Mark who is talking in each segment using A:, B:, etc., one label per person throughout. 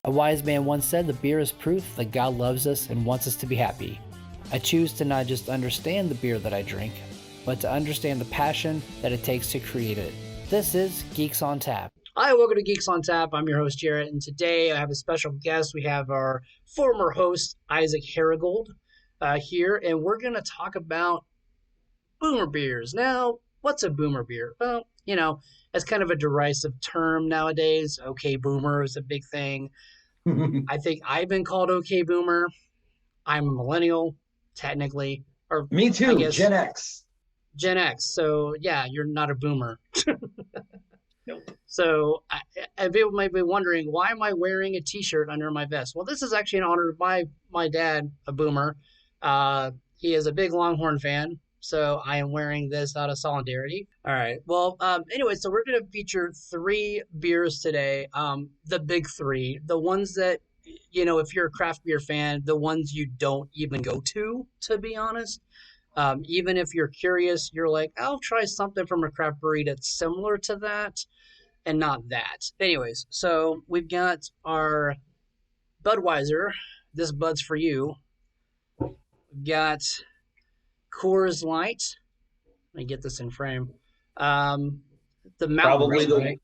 A: A wise man once said that beer is proof that God loves us and wants us to be happy. I choose to not just understand the beer that I drink, but to understand the passion that it takes to create it. This is Geeks on Tap.
B: Hi, welcome to Geeks on Tap. I'm your host, Jaret, and today I have a special guest. We have our former host, Isaac Harigle, here, and we're going to talk about boomer beers. Now, what's a boomer beer? Well, it's kind of a derisive term nowadays. Okay, boomer is a big thing. I think I've been called okay boomer. I'm a millennial, technically. Or
C: Me too,
B: I guess
C: Gen X.
B: Gen X. So, yeah, you're not a boomer.
C: Nope.
B: So, people might be wondering, why am I wearing a T-shirt under my vest? Well, this is actually in honor of my dad, a boomer. He is a big Longhorn fan, so I am wearing this out of solidarity. All right. Well, anyway, so we're going to feature 3 beers today. The big 3, the ones that, if you're a craft beer fan, the ones you don't even go to be honest. Even if you're curious, you're like, I'll try something from a craft brewery that's similar to that and not that. Anyways, so we've got our Budweiser. This Bud's for you. We've got Coors Light. Let me get this in frame. The Mountain,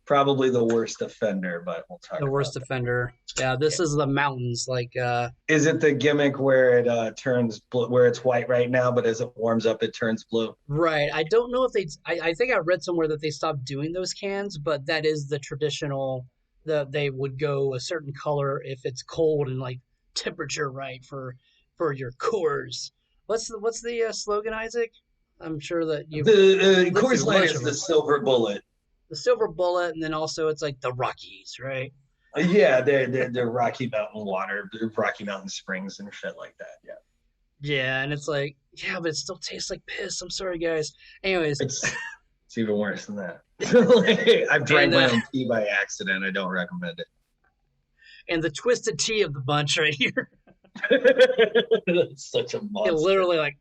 C: Probably the worst offender, but we'll talk about
B: the worst offender. Yeah, this is the Mountains.
C: Is it the gimmick where it turns blue, where it's white right now, but as it warms up, it turns blue?
B: Right. I don't know if I think I read somewhere that they stopped doing those cans, but that is the traditional. They would go a certain color if it's cold and temperature right for your Coors. What's the slogan, Isaac? I'm sure that you.
C: The Coors Light is the silver bullet.
B: The silver bullet, and then also it's like the Rockies, right?
C: Yeah, they're Rocky Mountain water, Rocky Mountain Springs and shit like that. Yeah.
B: Yeah, and it's like, yeah, but it still tastes like piss. I'm sorry, guys. Anyways,
C: it's even worse than that. I've drank my own tea by accident. I don't recommend it.
B: And the twisted tea of the bunch right here.
C: That's such a monster.
B: It literally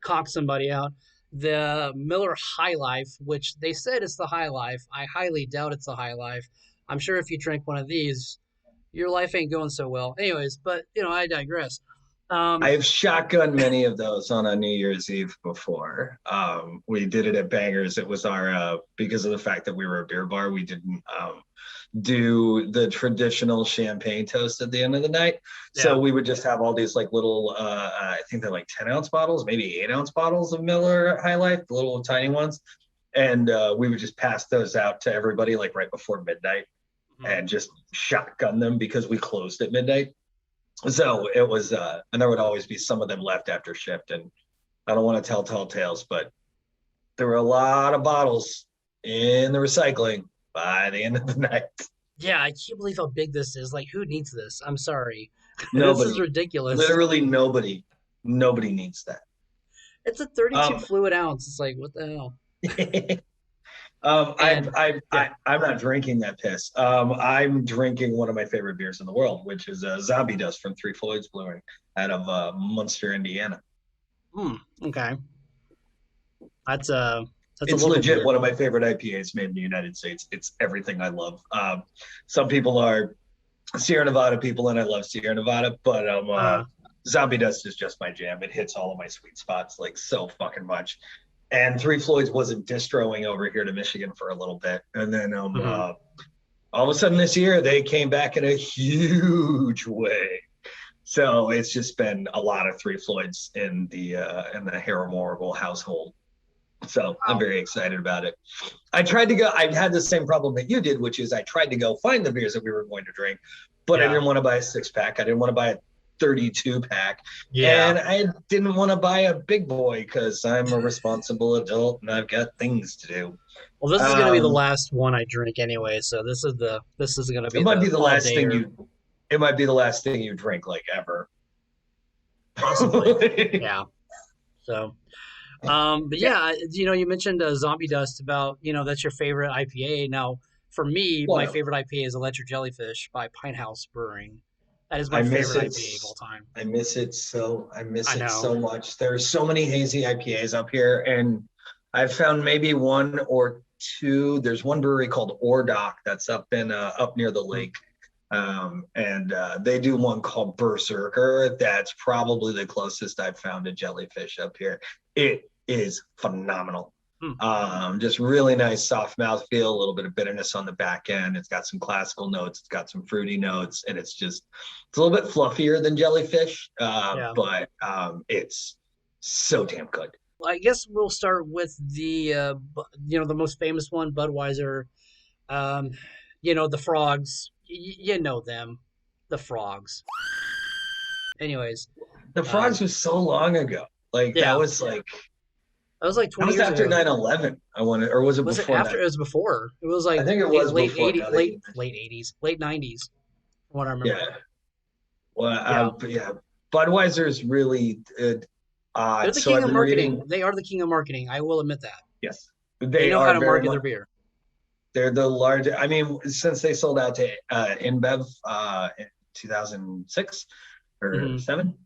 B: cocked somebody out. The Miller High Life, which they said it's the High Life. I highly doubt it's the High Life. I'm sure if you drink one of these, your life ain't going so well. Anyways, but I digress.
C: I have shotgunned many of those on a New Year's Eve before. We did it at Bangers. It was our because of the fact that we were a beer bar, we didn't do the traditional champagne toast at the end of the night. Yeah. So we would just have all these little, I think they're 10-ounce bottles, maybe 8-ounce bottles of Miller High Life, the little tiny ones. And we would just pass those out to everybody right before midnight and just shotgun them because we closed at midnight. So it was, and there would always be some of them left after shift. And I don't want to tell tall tales, but there were a lot of bottles in the recycling by the end of the night.
B: Yeah, I can't believe how big this is. Who needs this? I'm sorry.
C: Nobody.
B: This is ridiculous.
C: Literally nobody. Nobody needs that.
B: It's a 32 fluid ounce. It's like, what the hell?
C: I'm not drinking that piss. I'm drinking one of my favorite beers in the world, which is Zombie Dust from Three Floyds Brewing out of Munster, Indiana.
B: Okay. That's
C: it's legit beer. One of my favorite IPAs made in the United States. It's everything I love. Some people are Sierra Nevada people, and I love Sierra Nevada, but Zombie Dust is just my jam. It hits all of my sweet spots so fucking much. And Three Floyds wasn't distroing over here to Michigan for a little bit. And then all of a sudden this year, they came back in a huge way. So it's just been a lot of Three Floyds in the Harrigle household. So I'm very excited about it. I had the same problem that you did, which is I tried to go find the beers that we were going to drink, but I didn't want to buy a 6-pack. I didn't want to buy a 32-pack. Yeah. And I didn't want to buy a big boy because I'm a responsible adult and I've got things to do.
B: Well, this is going to be the last one I drink anyway, so this is going to be.
C: It might be the last thing you drink ever.
B: Possibly. Yeah. So, but yeah, you mentioned Zombie Dust about that's your favorite IPA. Now, for me, my favorite IPA is Electric Jellyfish by Pine House Brewing. That is my favorite IPA of all time.
C: I miss it so much. There's so many hazy IPAs up here, and I've found maybe one or two. There's one brewery called Ordock that's up near the lake And they do one called Berserker. That's probably the closest I've found to jellyfish up here. It is phenomenal. Just really nice soft mouthfeel, a little bit of bitterness on the back end. It's got some classical notes, it's got some fruity notes, and it's a little bit fluffier than jellyfish, but it's so damn good.
B: I guess we'll start with the the most famous one, Budweiser. The frogs. You know them, the frogs. Anyways,
C: the frogs was so long ago. That was like.
B: That was like 20
C: years ago. That was after 9/11. I wanted, or was it
B: was
C: before?
B: It after? It was before. It was like
C: I think it was
B: late
C: before
B: 80s, late 80s, late 90s. What I remember.
C: Yeah. Well, Budweiser is really odd.
B: They're the king of marketing. They are the king of marketing. I will admit that.
C: Yes,
B: they know how to market their beer.
C: They're the largest. I mean, since they sold out to InBev in 2006 or 7,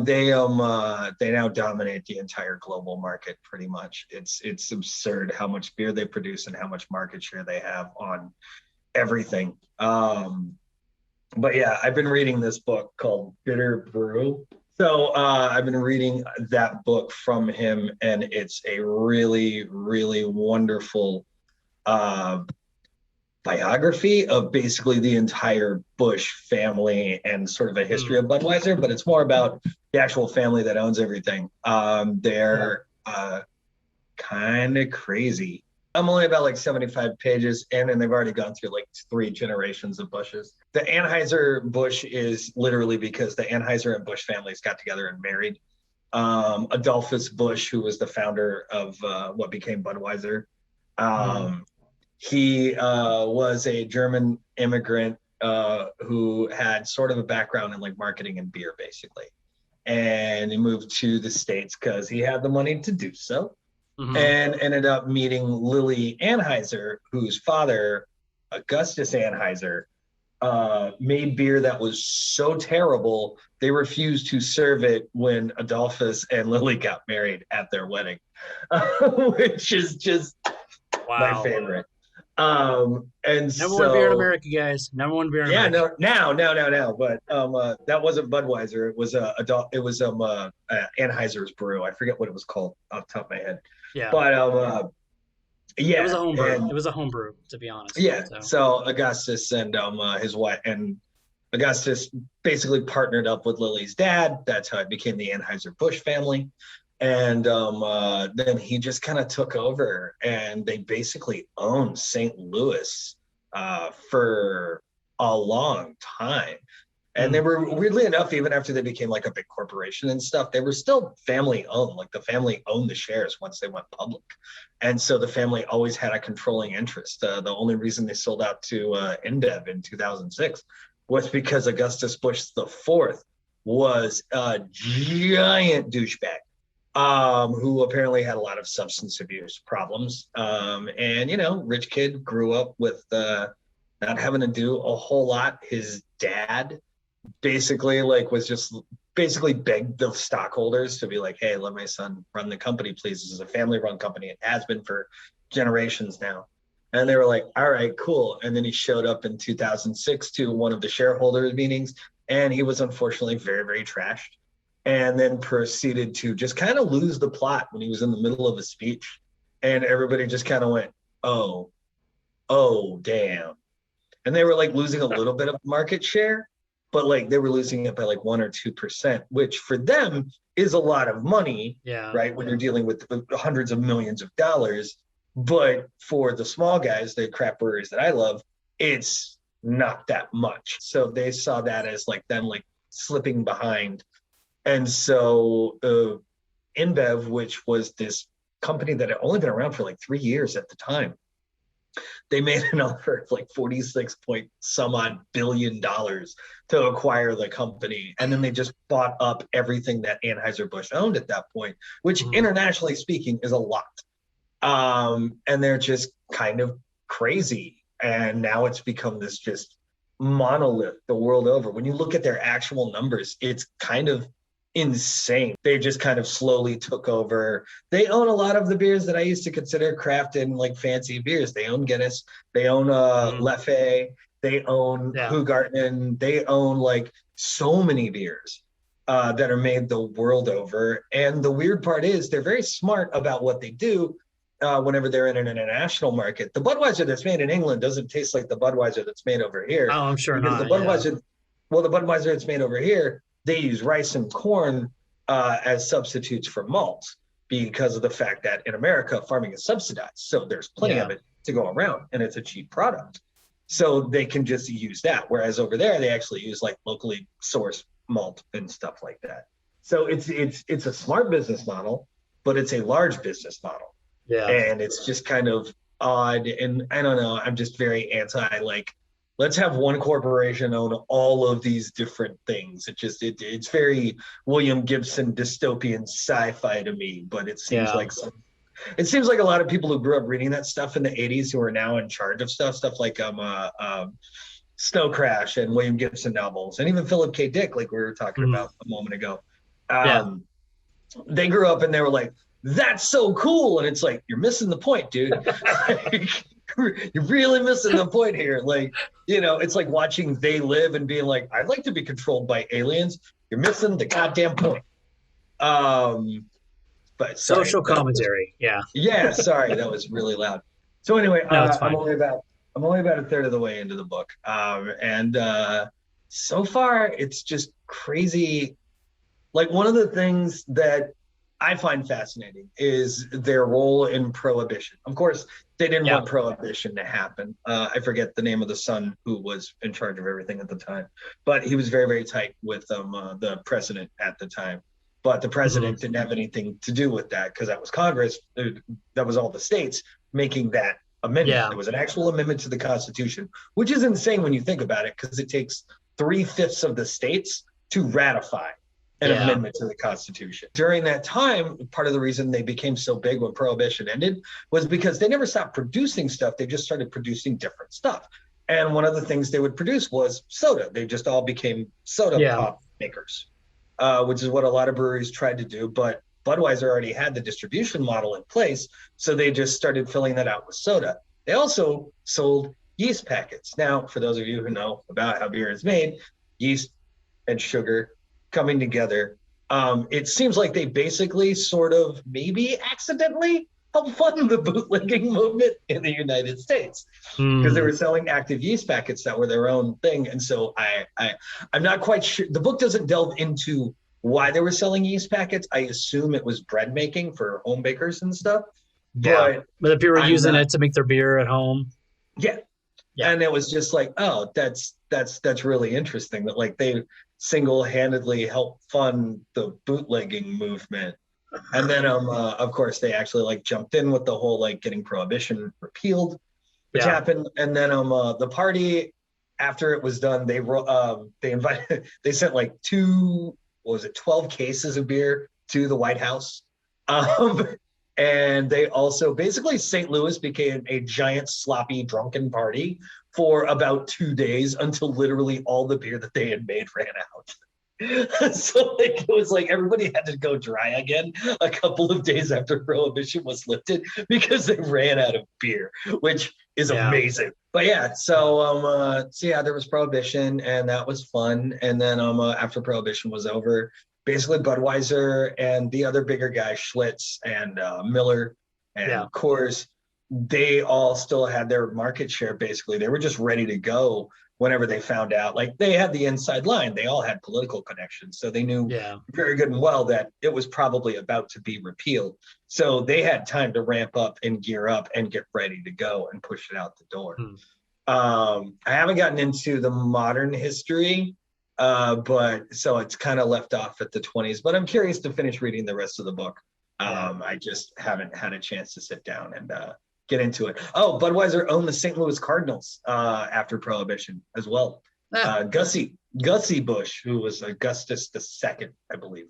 C: they now dominate the entire global market pretty much. It's absurd how much beer they produce and how much market share they have on everything. But yeah, I've been reading this book called Bitter Brew. So I've been reading that book from him, and it's a really, really wonderful biography of basically the entire Busch family and sort of a history of Budweiser, but it's more about the actual family that owns everything. They're kind of crazy. I'm only about like 75 pages in, and they've already gone through like 3 generations of Bushes. The Anheuser-Busch is literally because the Anheuser and Busch families got together and married. Adolphus Busch, who was the founder of what became Budweiser, he was a German immigrant who had sort of a background in like marketing and beer, basically. And he moved to the States because he had the money to do so. And ended up meeting Lily Anheuser, whose father, Augustus Anheuser, made beer that was so terrible they refused to serve it when Adolphus and Lily got married at their wedding, which is just my favorite. And
B: number one beer in America, guys. Number one beer in America.
C: Now. But that wasn't Budweiser. It was Anheuser's brew. I forget what it was called off the top of my head.
B: Yeah.
C: But
B: it was a home brew. It was a home brew, to be honest.
C: Yeah. So Augustus and his wife and Augustus basically partnered up with Lily's dad. That's how it became the Anheuser-Busch family. And then he just kind of took over, and they basically owned St. Louis for a long time. And they were, weirdly enough, even after they became like a big corporation and stuff, they were still family owned. Like the family owned the shares once they went public. And so the family always had a controlling interest. The only reason they sold out to InBev in 2006 was because Augustus Busch IV was a giant douchebag. Who apparently had a lot of substance abuse problems. And, rich kid, grew up with not having to do a whole lot. His dad basically begged the stockholders to be like, hey, let my son run the company, please. This is a family-run company. It has been for generations now. And they were like, all right, cool. And then he showed up in 2006 to one of the shareholder meetings, and he was unfortunately very, very trashed. And then proceeded to just kind of lose the plot when he was in the middle of a speech. And everybody just kind of went, oh, damn. And they were like losing a little bit of market share, but like they were losing it by like 1 or 2%, which for them is a lot of money, right? When you're dealing with hundreds of millions of dollars. But for the small guys, the craft breweries that I love, it's not that much. So they saw that as like them like slipping behind. And so InBev, which was this company that had only been around for like 3 years at the time, they made an offer of like 46 point some odd billion dollars to acquire the company. And then they just bought up everything that Anheuser-Busch owned at that point, which internationally speaking is a lot. And they're just kind of crazy. And now it's become this just monolith the world over. When you look at their actual numbers, it's kind of insane. They just kind of slowly took over. They own a lot of the beers that I used to consider craft and like fancy beers. They own Guinness, they own Leffe, They own Hoegaarden. They own like so many beers that are made the world over. And the weird part is they're very smart about what they do whenever they're in an international market. The Budweiser that's made in England doesn't taste like the Budweiser that's made over here.
B: Oh, I'm sure
C: because
B: not.
C: The Budweiser, well, the Budweiser that's made over here, they use rice and corn as substitutes for malt because of the fact that in America, farming is subsidized. So there's plenty of it to go around, and it's a cheap product. So they can just use that. Whereas over there, they actually use like locally sourced malt and stuff like that. So it's a smart business model, but it's a large business model.
B: Yeah.
C: And it's just kind of odd. And I don't know, I'm just very anti, like, let's have one corporation own all of these different things. It's very William Gibson dystopian sci-fi to me, but it seems like a lot of people who grew up reading that stuff in the 80s who are now in charge of stuff like Snow Crash and William Gibson novels, and even Philip K. Dick, like we were talking about a moment ago. They grew up and they were like, that's so cool. And it's like, you're missing the point, dude. You're really missing the point here. Like, you know, it's like watching They Live and being like, I'd like to be controlled by aliens. You're missing the goddamn point. But sorry,
B: social commentary.
C: Yeah, sorry, that was really loud. So anyway,
B: no, it's fine.
C: I'm only about a third of the way into the book. And so far it's just crazy. Like, one of the things that I find fascinating is their role in Prohibition. Of course, they didn't want Prohibition to happen. I forget the name of the son who was in charge of everything at the time, but he was very, very tight with the president at the time. But the president didn't have anything to do with that because that was Congress. That was all the states making that amendment.
B: Yeah.
C: It was an actual amendment to the Constitution, which is insane when you think about it, because it takes 3/5 of the states to ratify an amendment to the Constitution. During that time, part of the reason they became so big when Prohibition ended was because they never stopped producing stuff. They just started producing different stuff. And one of the things they would produce was soda. They just all became soda pop makers, which is what a lot of breweries tried to do. But Budweiser already had the distribution model in place, so they just started filling that out with soda. They also sold yeast packets. Now, for those of you who know about how beer is made, yeast and sugar coming together, it seems like they basically sort of maybe accidentally helped fund the bootlegging movement in the United States, because they were selling active yeast packets that were their own thing. And so I'm not quite sure. The book doesn't delve into why they were selling yeast packets. I assume it was bread making for home bakers and stuff.
B: But the people were using it to make their beer at home.
C: Yeah. And it was just like, oh, that's really interesting that like they single-handedly helped fund the bootlegging movement. And then of course they actually like jumped in with the whole like getting Prohibition repealed, which happened. And then the party after it was done, they sent like 12 cases of beer to the White House. And they also basically, St. Louis became a giant sloppy drunken party for about 2 days until literally all the beer that they had made ran out. So like, it was like everybody had to go dry again a couple of days after Prohibition was lifted because they ran out of beer, which is amazing. But so there was Prohibition, and that was fun. And then after Prohibition was over, basically Budweiser and the other bigger guys, Schlitz and Miller and Coors, they all still had their market share. Basically, they were just ready to go whenever they found out. Like, they had the inside line. They all had political connections, so they knew very good and well that it was probably about to be repealed. So they had time to ramp up and gear up and get ready to go and push it out the door. I haven't gotten into the modern history, but so it's kind of left off at the 20s. But I'm curious to finish reading the rest of the book. I just haven't had a chance to sit down and get into it. Oh, Budweiser owned the St. Louis Cardinals after Prohibition as well. Gussie Busch, who was Augustus II, I believe,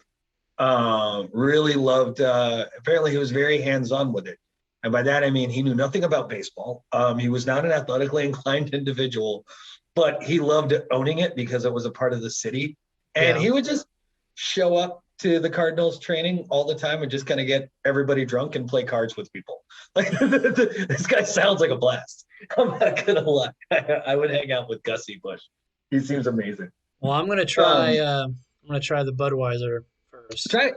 C: really loved. Apparently, he was very hands-on with it, and by that I mean he knew nothing about baseball. He was not an athletically inclined individual, but he loved owning it because it was a part of the city, and he would just show up to the Cardinals training all the time and just kind of get everybody drunk and play cards with people. Like this guy sounds like a blast. I'm not gonna lie. I would hang out with Gussie Bush. He seems amazing.
B: Well, I'm gonna try. I'm gonna try the Budweiser first.
C: Try it.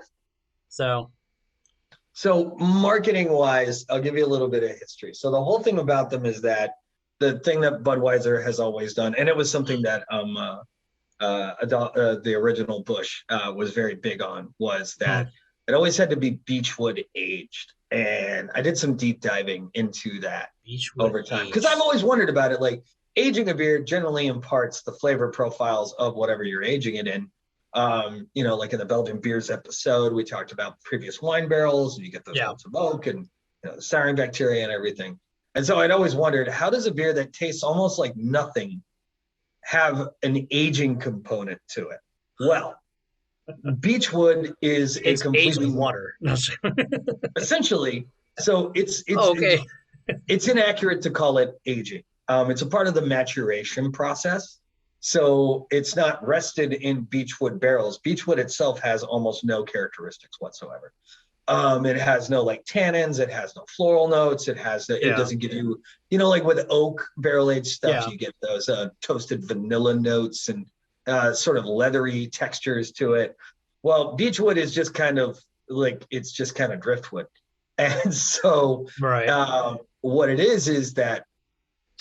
C: So marketing wise, I'll give you a little bit of history. So the whole thing about them is that the thing that Budweiser has always done, and it was something that the original Bush was very big on, was that it always had to be Beechwood aged. And I did some deep diving into that over time because I've always wondered about it. Like, aging a beer generally imparts the flavor profiles of whatever you're aging it in. Like in the Belgian beers episode, we talked about previous wine barrels, and you get those notes of oak and the souring bacteria and everything. And so I'd always wondered, how does a beer that tastes almost like nothing have an aging component to it? Well, Beechwood is
B: it's
C: a completely
B: aged with water.
C: Essentially. So it's inaccurate to call it aging. It's a part of the maturation process. So it's not rested in Beechwood barrels. Beechwood itself has almost no characteristics whatsoever. It has no like tannins. It has no floral notes. It doesn't give you, like with oak barrel aged stuff, you get those toasted vanilla notes and sort of leathery textures to it. Well, Beechwood is just kind of like, it's just kind of driftwood. And so what it is that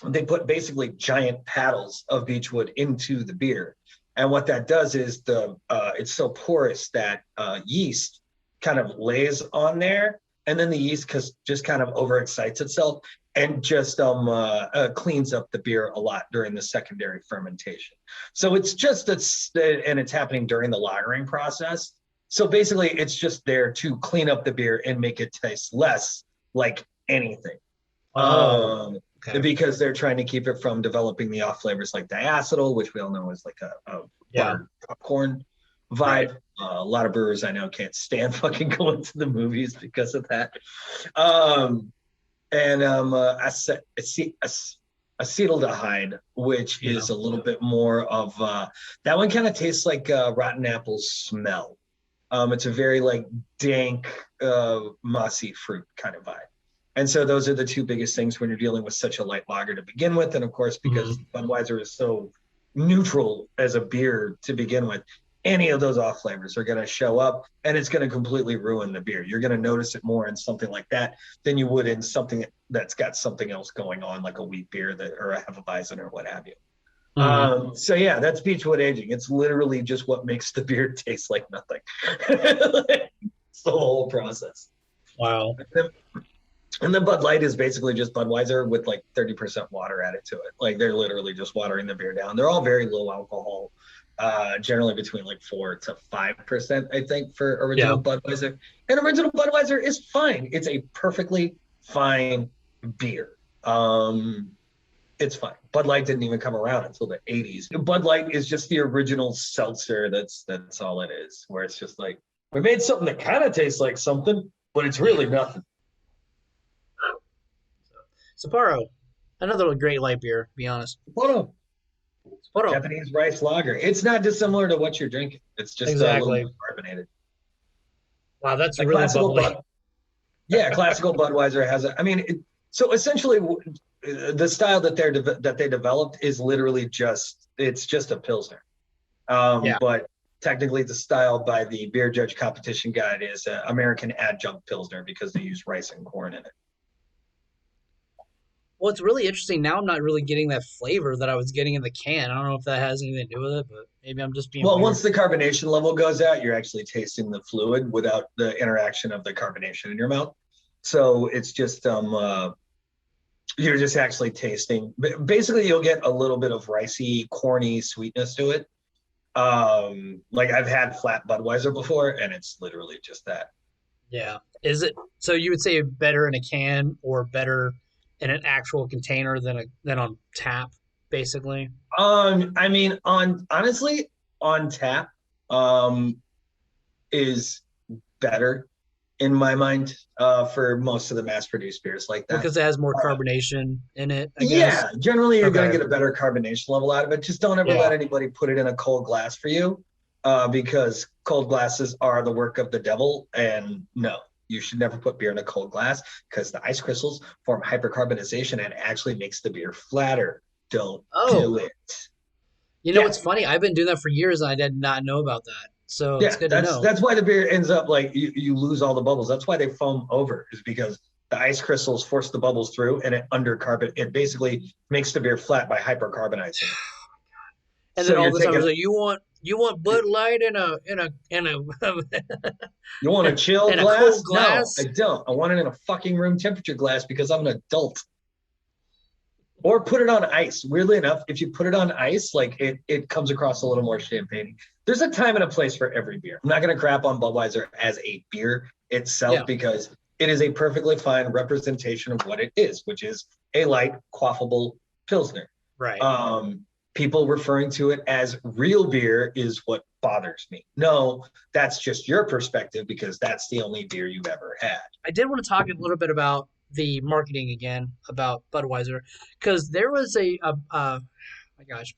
C: they put basically giant paddles of Beechwood into the beer. And what that does is it's so porous that yeast kind of lays on there. And then the yeast just kind of overexcites itself and just cleans up the beer a lot during the secondary fermentation. So it's happening during the lagering process. So basically it's just there to clean up the beer and make it taste less like anything. Because they're trying to keep it from developing the off flavors like diacetyl, which we all know is like a buttered popcorn vibe. A lot of brewers I know can't stand fucking going to the movies because of that. Acetaldehyde, which is a little bit more of that one kind of tastes like rotten apple smell. It's a very like dank, mossy fruit kind of vibe. And so those are the two biggest things when you're dealing with such a light lager to begin with. And of course, because Budweiser is so neutral as a beer to begin with, any of those off flavors are going to show up and it's going to completely ruin the beer. You're going to notice it more in something like that than you would in something that's got something else going on, like a wheat beer or a Hefeweizen or what have you. So yeah, that's Beechwood aging. It's literally just what makes the beer taste like nothing. It's the whole process.
B: Wow.
C: And then Bud Light is basically just Budweiser with like 30% water added to it. Like they're literally just watering the beer down. They're all very low alcohol, generally between like 4 to 5%, I think, for original Budweiser. And original Budweiser is fine. It's a perfectly fine beer. It's fine. Bud Light didn't even come around until the 80s. Bud Light is just the original seltzer. That's all it is, where it's just like, we made something that kind of tastes like something, but it's really nothing.
B: Sapporo, another great light beer, to be honest.
C: Sapporo. Japanese rice lager. It's not dissimilar to what you're drinking. It's just a little more carbonated.
B: Wow, that's like really bubbly.
C: Classical Budweiser has so essentially the style that they developed is literally just a Pilsner. But technically the style by the Beer Judge Competition Guide is American Adjunct Pilsner because they use rice and corn in it.
B: Well, it's really interesting. Now I'm not really getting that flavor that I was getting in the can. I don't know if that has anything to do with it, but maybe I'm just being weird.
C: Once the carbonation level goes out, you're actually tasting the fluid without the interaction of the carbonation in your mouth. So it's just you're just actually tasting. Basically, you'll get a little bit of ricey, corny sweetness to it. Like I've had flat Budweiser before, and it's literally just that.
B: Yeah. Is it so? You would say better in a can or better in an actual container than on tap, basically?
C: Honestly, on tap is better in my mind for most of the mass-produced beers like that.
B: Because it has more carbonation in it, I guess?
C: Yeah, generally you're going to get a better carbonation level out of it. Just don't ever let anybody put it in a cold glass for you. because cold glasses are the work of the devil. And no, you should never put beer in a cold glass because the ice crystals form hypercarbonization and actually makes the beer flatter. Don't do it.
B: You know, it's funny. I've been doing that for years and I did not know about that. So it's good to know.
C: That's why the beer ends up like you lose all the bubbles. That's why they foam over, is because the ice crystals force the bubbles through and it basically makes the beer flat by hypercarbonizing.
B: And then all of a sudden, like, you want Bud Light in a
C: you want a chill glass?
B: A cold glass?
C: No, I don't. I want it in a fucking room temperature glass because I'm an adult. Or put it on ice. Weirdly enough, if you put it on ice, like it comes across a little more champagne. There's a time and a place for every beer. I'm not going to crap on Budweiser as a beer itself because it is a perfectly fine representation of what it is, which is a light, quaffable Pilsner.
B: Right.
C: People referring to it as real beer is what bothers me. No, that's just your perspective because that's the only beer you've ever had.
B: I did want to talk a little bit about the marketing again about Budweiser, because there was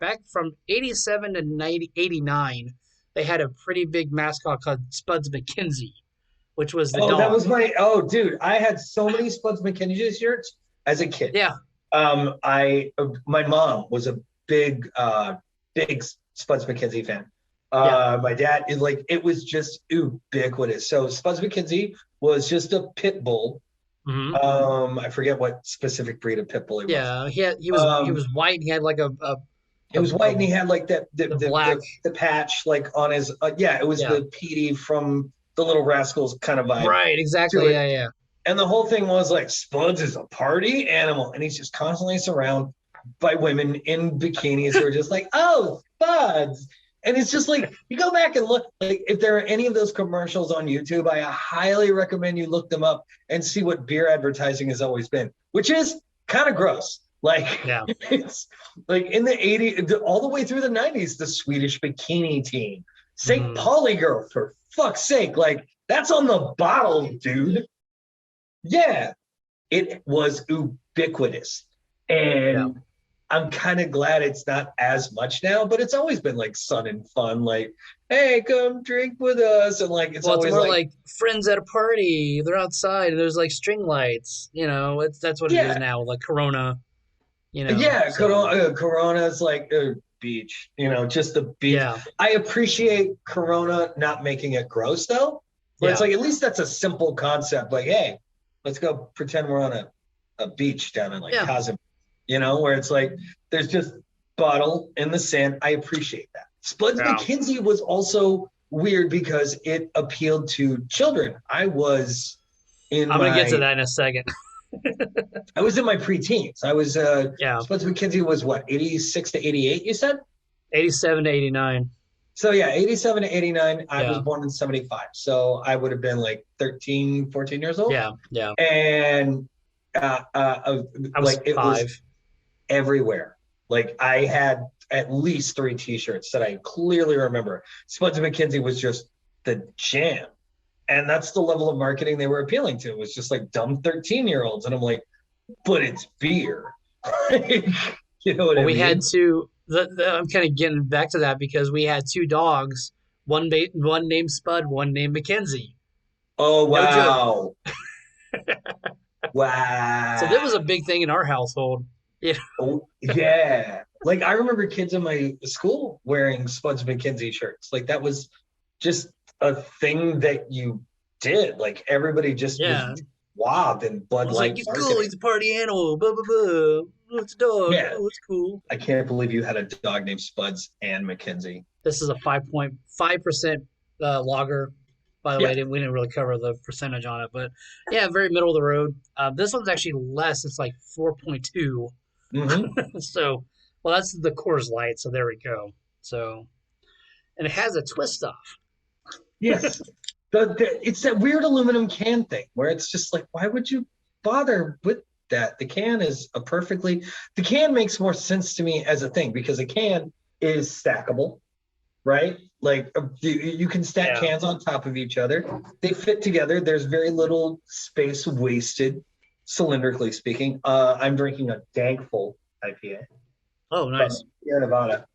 B: back from 87 to 89, they had a pretty big mascot called Spuds McKenzie, which was the dog.
C: That was dude, I had so many Spuds McKenzie shirts as a kid.
B: Yeah.
C: My mom was a big Spuds McKenzie fan. My dad is like, it was just ubiquitous. So Spuds McKenzie was just a pit bull.
B: Mm-hmm.
C: I forget what specific breed of pit bull he was.
B: Yeah, he was white. And he had like
C: it was white, and he had like the
B: black
C: the patch like on his. It was the Petey from the Little Rascals kind of vibe.
B: Right, exactly. Yeah.
C: And the whole thing was like, Spuds is a party animal, and he's just constantly surrounded by women in bikinis who are just like, oh, Spuds. And it's just like, you go back and look, like if there are any of those commercials on YouTube, I highly recommend you look them up and see what beer advertising has always been, which is kind of gross. Like, it's like in the 80s, all the way through the 90s, the Swedish bikini team, St. Pauli girl, for fuck's sake. Like, that's on the bottle, dude. Yeah, it was ubiquitous. And I'm kind of glad it's not as much now, but it's always been like sun and fun. Like, hey, come drink with us. And like, it's always
B: more like friends at a party. They're outside and there's like string lights, that's what it is now. Like Corona,
C: Corona's like beach, just the beach.
B: Yeah.
C: I appreciate Corona not making it gross though. But it's like, at least that's a simple concept. Like, hey, let's go pretend we're on a beach down in like Cozumel, where it's like, there's just bottle in the sand. I appreciate that. Spuds McKenzie was also weird because it appealed to children. I'm going to
B: get to that in a second.
C: I was in my preteens. I was, Spuds McKenzie was what, 86 to 88, you said?
B: 87 to 89.
C: So 87 to 89, I was born in 75. So I would have been like 13, 14 years old.
B: Yeah.
C: And it was everywhere. Like I had at least 3 t-shirts that I clearly remember. Spuds McKenzie was just the jam. And that's the level of marketing they were appealing to. It was just like dumb 13-year-olds. And I'm like, but it's beer. You know what I mean?
B: We had to, I'm kind of getting back to that because we had 2 dogs, one named Spud, one named McKenzie.
C: Oh, wow. Wow.
B: So that was a big thing in our household. Yeah.
C: Oh, yeah. Like I remember kids in my school wearing Spuds McKenzie shirts. Like that was just a thing that you did. Like everybody just was wobbed and Bud Light.
B: Like, he's cool. He's a party animal. Blah, blah, blah. Oh, it's a dog.
C: Yeah.
B: Oh, it's cool.
C: I can't believe you had a dog named Spuds and McKenzie.
B: This is a 5.5% lager. By the way, we didn't really cover the percentage on it, but very middle of the road. This one's actually less. It's like 4.2.
C: Mm-hmm.
B: So, that's the Coors Light. So there we go. So, and it has a twist off.
C: Yes. It's that weird aluminum can thing where it's just like, why would you bother with that? The can is the can makes more sense to me as a thing because a can is stackable, right? Like you can stack cans on top of each other. They fit together. There's very little space wasted, cylindrically speaking. I'm drinking a Dankful IPA.
B: Oh, nice.
C: Here in Nevada.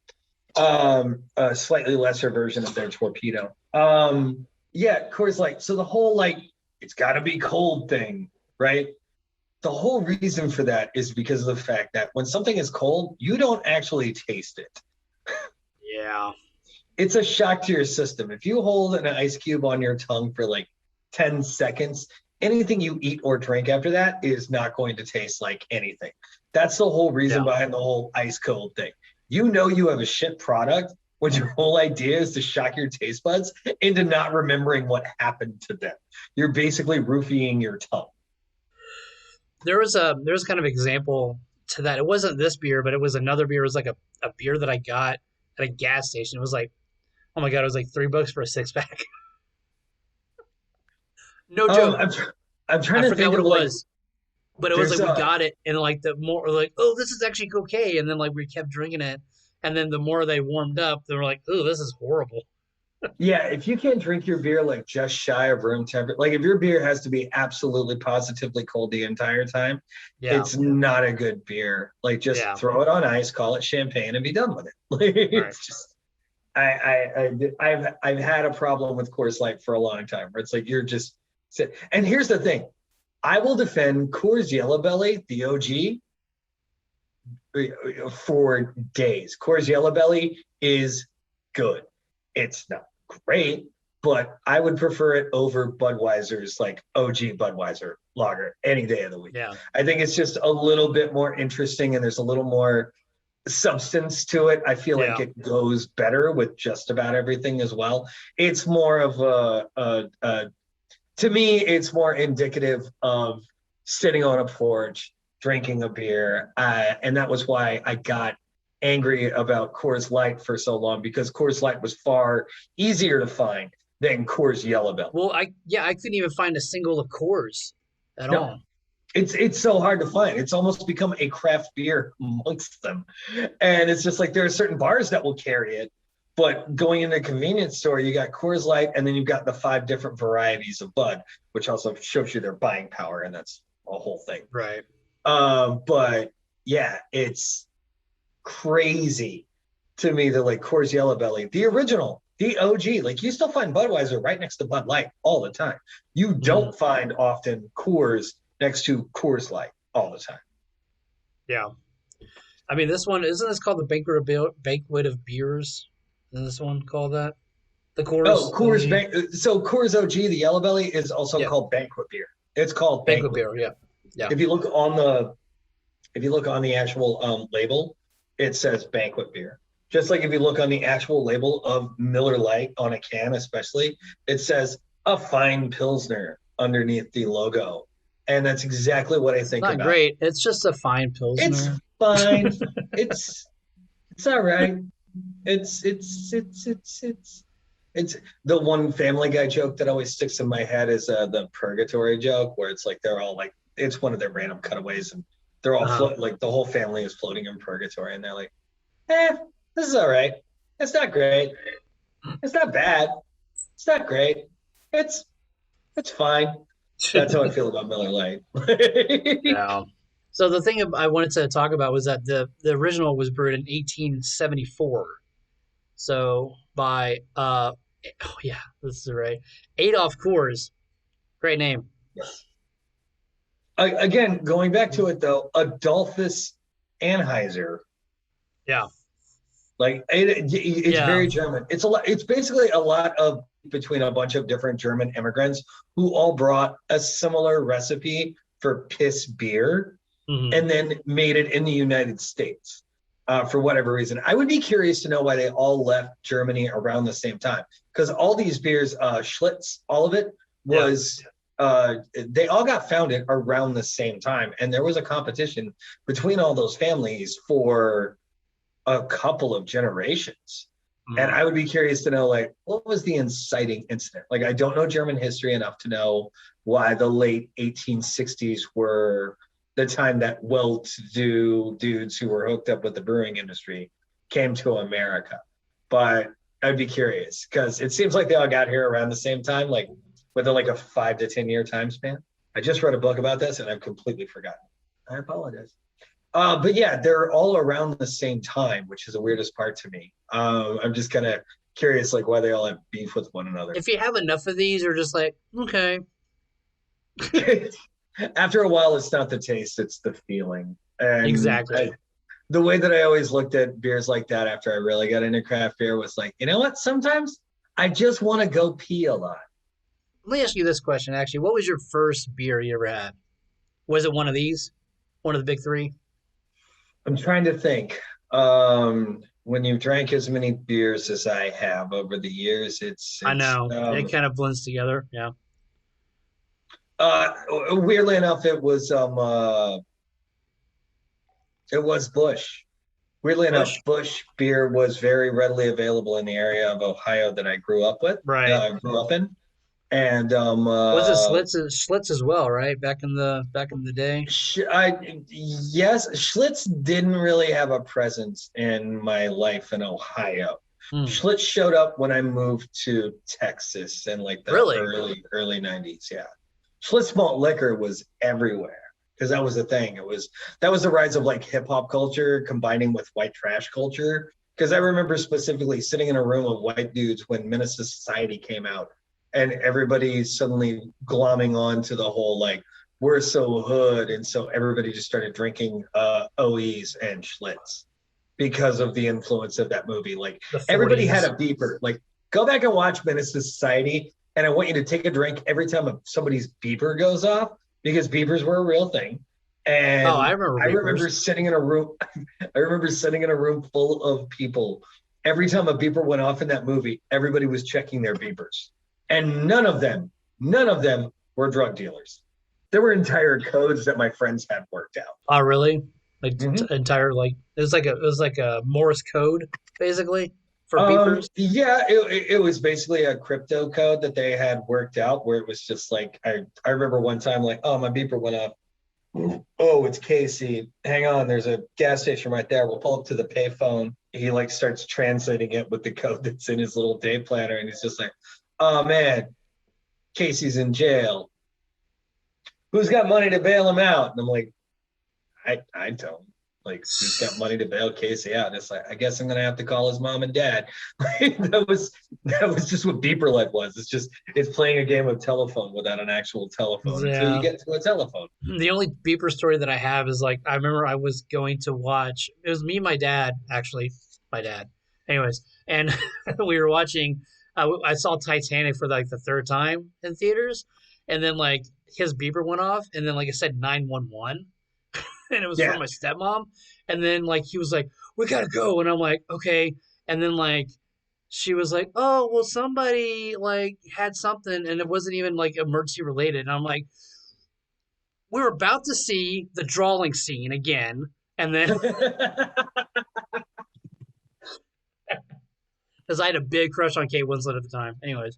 C: A slightly lesser version of their torpedo. Yeah, Coors Light. So the whole like it's got to be cold thing, right? The whole reason for that is because of the fact that when something is cold, you don't actually taste it.
B: Yeah.
C: It's a shock to your system. If you hold an ice cube on your tongue for like 10 seconds, anything you eat or drink after that is not going to taste like anything. That's the whole reason behind the whole ice cold thing. You know you have a shit product when your whole idea is to shock your taste buds into not remembering what happened to them. You're basically roofying your tongue.
B: There's kind of example to that. It wasn't this beer, but it was another beer. It was like a beer that I got at a gas station. It was like, oh my God, it was like $3 for a 6-pack. No joke.
C: I'm trying to think
B: what
C: of
B: it
C: like,
B: was. But it was like we got it, and like the more like, oh, this is actually okay, and then like we kept drinking it, and then the more they warmed up, they were like, oh, this is horrible.
C: Yeah, if you can't drink your beer like just shy of room temperature, like if your beer has to be absolutely positively cold the entire time, it's not a good beer. Like just throw it on ice, call it champagne, and be done with it. Like, it's just, I've had a problem with Coors Light for a long time, where it's like you're just. And here's the thing, I will defend Coors Yellow Belly, the OG, for days. Coors Yellow Belly is good. It's not great, but I would prefer it over Budweiser's like OG Budweiser lager any day of the week.
B: Yeah.
C: I think it's just a little bit more interesting and there's a little more substance to it. I feel like it goes better with just about everything as well. It's more of to me, it's more indicative of sitting on a porch, drinking a beer. And that was why I got angry about Coors Light for so long, because Coors Light was far easier to find than Coors Yellow Belly.
B: Well, I couldn't even find a single of Coors at all.
C: It's so hard to find. It's almost become a craft beer amongst them. And it's just like there are certain bars that will carry it. But going into a convenience store, you got Coors Light, and then you've got the 5 different varieties of Bud, which also shows you their buying power, and that's a whole thing.
B: Right.
C: But yeah, it's crazy to me that like Coors Yellow Belly, the original, the OG, like you still find Budweiser right next to Bud Light all the time. You don't find often Coors next to Coors Light all the time.
B: Yeah. I mean, this one, isn't this called the Banquet of Beers? Isn't this one called that? The Coors.
C: Oh, Coors. So Coors OG, the Yellow Belly, is also called Banquet Beer. It's called
B: Banquet Beer. Yeah. Yeah.
C: If you look on the actual label, it says Banquet Beer. Just like if you look on the actual label of Miller Lite on a can, especially, it says a fine Pilsner underneath the logo. And that's exactly what I think about.
B: Not great. It's just a fine Pilsner.
C: It's fine. it's all right. It's the one Family Guy joke that always sticks in my head is the purgatory joke, where it's like they're all like, it's one of their random cutaways and they're all like the whole family is floating in purgatory and they're like, this is all right. It's not great. It's not bad. It's not great. It's fine. That's how I feel about Miller Lite.
B: Yeah. So the thing I wanted to talk about was that the original was brewed in 1874. So by this is right, Adolf Coors, great name.
C: Yes. Again, going back to it though, Adolphus Anheuser.
B: Yeah.
C: Like it's very German. It's a lot. It's basically a lot of between a bunch of different German immigrants who all brought a similar recipe for piss beer and then made it in the United States for whatever reason. I would be curious to know why they all left Germany around the same time, because all these beers, Schlitz, all of it was they all got founded around the same time, and there was a competition between all those families for a couple of generations. And I would be curious to know, like, what was the inciting incident? Like, I don't know German history enough to know why the late 1860s were the time that well-to-do dudes who were hooked up with the brewing industry came to America. But I'd be curious, because it seems like they all got here around the same time, like within like a 5 to 10 year time span. I just read a book about this and I've completely forgotten. I apologize. But yeah, they're all around the same time, which is the weirdest part to me. I'm just kind of curious, like why they all have beef with one another.
B: If you have enough of these, you're just like, okay.
C: After a while, it's not the taste, it's the feeling. And
B: Exactly.
C: the way that I always looked at beers like that after I really got into craft beer was like, you know what? Sometimes I just want to go pee a lot.
B: Let me ask you this question, actually. What was your first beer you ever had? Was it one of these? One of the big three?
C: I'm trying to think. When you've drank as many beers as I have over the years,
B: I
C: it's
B: know. It kind of blends together. Yeah.
C: uh weirdly enough, it was Bush. Weirdly enough,
B: Bush?
C: Bush beer was very readily available in the area of Ohio that I grew up with.
B: Right.
C: I grew up in, and
B: Was it Schlitz as well, right? Back in the day?
C: yes, Schlitz didn't really have a presence in my life in Ohio.
B: Hmm.
C: Schlitz showed up when I moved to Texas in like the
B: Really?
C: early 90s. Yeah. Schlitz malt liquor was everywhere because that was the thing. That was the rise of like hip hop culture combining with white trash culture. Because I remember specifically sitting in a room of white dudes when Menace to Society came out and everybody suddenly glomming on to the whole like we're so hood, and so everybody just started drinking OEs and Schlitz because of the influence of that movie. Like
B: The
C: everybody had
B: 40s.
C: a beeper. Like go back and watch Menace to Society, and I want you to take a drink every time somebody's beeper goes off because beepers were a real thing.
B: Oh, I
C: And
B: remember
C: I remember
B: Beepers.
C: sitting in a room. I remember sitting in a room full of people. Every time a beeper went off in that movie, everybody was checking their beepers, and none of them were drug dealers. There were entire codes that my friends had worked out.
B: Oh, really? Like
C: Mhm.
B: entire like it was like a Morse code basically for beepers.
C: Yeah, it was basically a crypto code that they had worked out where it was just like I remember one time like, oh, my beeper went off. Oh, it's Casey. Hang on, there's a gas station right there. We'll pull up to the payphone. He like starts translating it with the code that's in his little day planner, and he's just like, oh man, Casey's in jail. Who's got money to bail him out? And I'm like, I don't. Like, who's got money to bail Casey out? And it's like, I guess I'm gonna have to call his mom and dad. That was just what Beeper Life was. It's playing a game of telephone without an actual telephone until you
B: Yeah.
C: get to a telephone.
B: The only beeper story that I have is like I remember I was going to watch. It was me and my dad actually. My dad. Anyways, and we were watching. I saw Titanic for like the third time in theaters, and then like his beeper went off, and then like it said 911, and it was from
C: Yeah.
B: my stepmom, and then like he was like, "We gotta go," and I'm like, "Okay," and then like she was like, "Oh, well, somebody like had something, and it wasn't even like emergency related," and I'm like, "We're about to see the drawing scene again," and then because I had a big crush on Kate Winslet at the time. Anyways,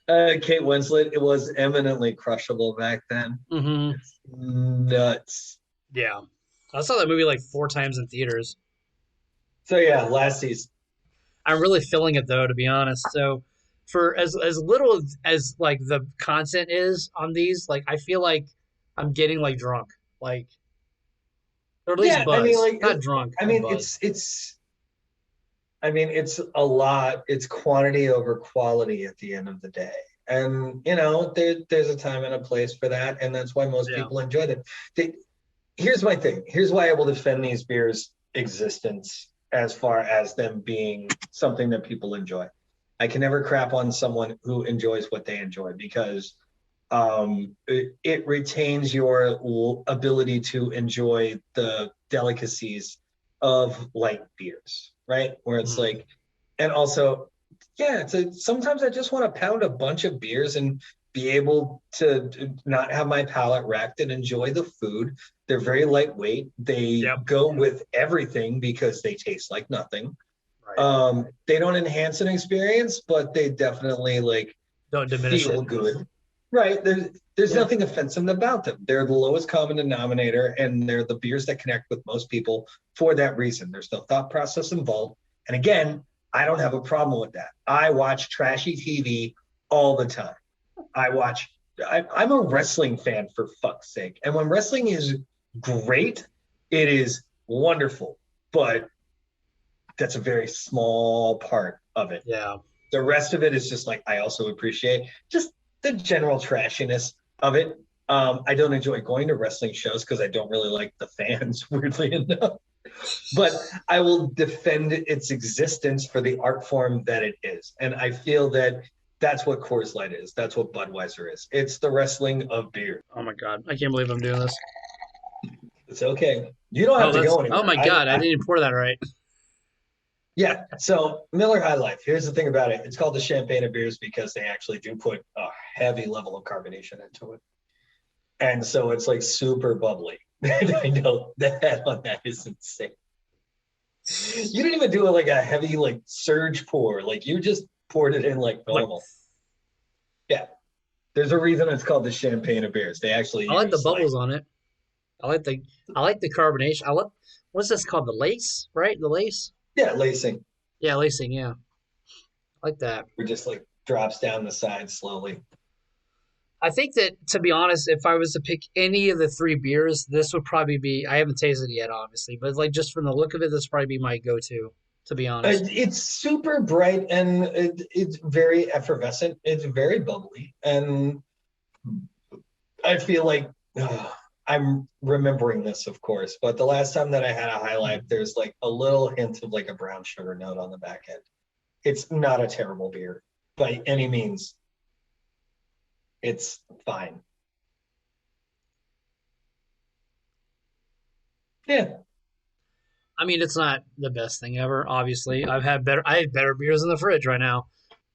C: Kate Winslet, it was eminently crushable back then.
B: hmm
C: It's nuts.
B: yeah, I saw that movie like 4 times in theaters.
C: So yeah, last season.
B: I'm really feeling it though, to be honest. So for as little as like the content is on these, like I feel like I'm getting like drunk, like or at least
C: Yeah, I mean,
B: buzz,
C: like,
B: not drunk,
C: I
B: but
C: mean,
B: buzz.
C: I mean, it's a lot. It's quantity over quality at the end of the day. And there's a time and a place for that, and that's why most
B: Yeah,
C: people enjoy them. They, here's my thing. Here's why I will defend these beers' existence as far as them being something that people enjoy. I can never crap on someone who enjoys what they enjoy because it retains your ability to enjoy the delicacies of light beers, right? Where it's
B: hmm
C: like, and also, yeah, sometimes I just want to pound a bunch of beers and be able to not have my palate wrecked and enjoy the food. They're very lightweight. They
B: yep,
C: go with everything because they taste like nothing.
B: right.
C: They don't enhance an experience, but they definitely like
B: Don't diminish it.
C: feel good. Right. There's
B: Yeah,
C: nothing offensive about them. They're the lowest common denominator, and they're the beers that connect with most people for that reason. There's no thought process involved. And again, I don't have a problem with that. I watch trashy TV all the time. I'm a wrestling fan for fuck's sake. And when wrestling is great, It is wonderful, but that's a very small part of it.
B: Yeah.
C: The rest of it is just like, I also appreciate just the general trashiness of it. I don't enjoy going to wrestling shows because I don't really like the fans, weirdly enough. But I will defend its existence for the art form that it is. And I feel that that's what Coors Light is. That's what Budweiser is. It's the wrestling of beer.
B: Oh my God. I can't believe I'm doing this.
C: It's okay. You don't have to go anywhere.
B: Oh my God. I didn't pour that right.
C: Yeah. So Miller High Life, here's the thing about it. It's called the champagne of beers because they actually do put a heavy level of carbonation into it. And so it's like super bubbly. And I know the head on that is insane. You didn't even do like a heavy like surge pour. Like you just poured it in like normal. Yeah. There's a reason it's called the champagne of beers. They actually
B: I like the bubbles on it. I like the carbonation. What's this called? The lace, right? The lace?
C: Yeah, lacing.
B: Yeah, lacing, yeah. I like that.
C: It just like drops down the side slowly.
B: I think that, to be honest, if I was to pick any of the three beers, this would probably be, I haven't tasted it yet, obviously, but like just from the look of it, this would probably be my go-to, to be honest.
C: It's super bright and it's very effervescent. It's very bubbly. And I feel like I'm remembering this, of course, but the last time that I had a High Life, there's like a little hint of like a brown sugar note on the back end. It's not a terrible beer by any means. It's fine. Yeah.
B: I mean, it's not the best thing ever, obviously. I have better beers in the fridge right now.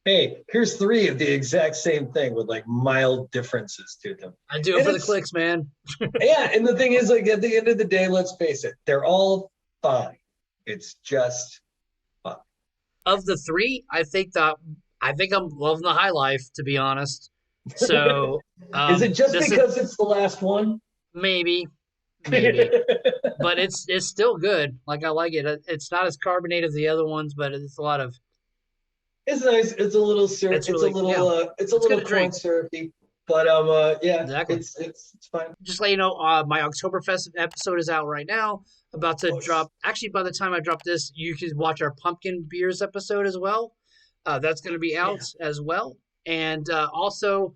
C: Hey, here's three of the exact same thing with like mild differences to them.
B: I do it for the clicks, man.
C: Yeah, and the thing is, like at the end of the day, let's face it, they're all fine. It's just fun.
B: Of the three, I think I'm loving the High Life, to be honest. So
C: is it just because it's the last one?
B: Maybe. But it's still good. Like I like it. It's not as carbonated as the other ones, but it's a lot of.
C: It's nice. It's a little syrup. It's a little corn syrupy. But yeah, exactly. It's fine.
B: Just let you know, my Oktoberfest episode is out right now. About to drop. Actually, by the time I drop this, you can watch our pumpkin beers episode as well. That's going to be out as well. And also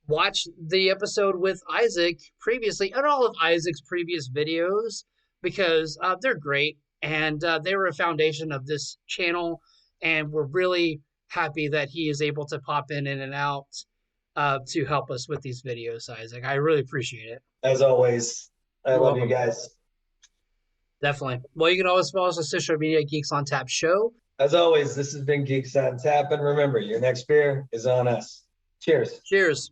B: watch the episode with Isaac previously and all of Isaac's previous videos because they're great. And they were a foundation of this channel. And we're really happy that he is able to pop in and out to help us with these videos, Isaac. I really appreciate it.
C: As always, I love you guys.
B: Definitely. Well, you can always follow us on social media, Geeks on Tap Show.
C: As always, this has been Geeks on Tap. And remember, your next beer is on us. Cheers.
B: Cheers.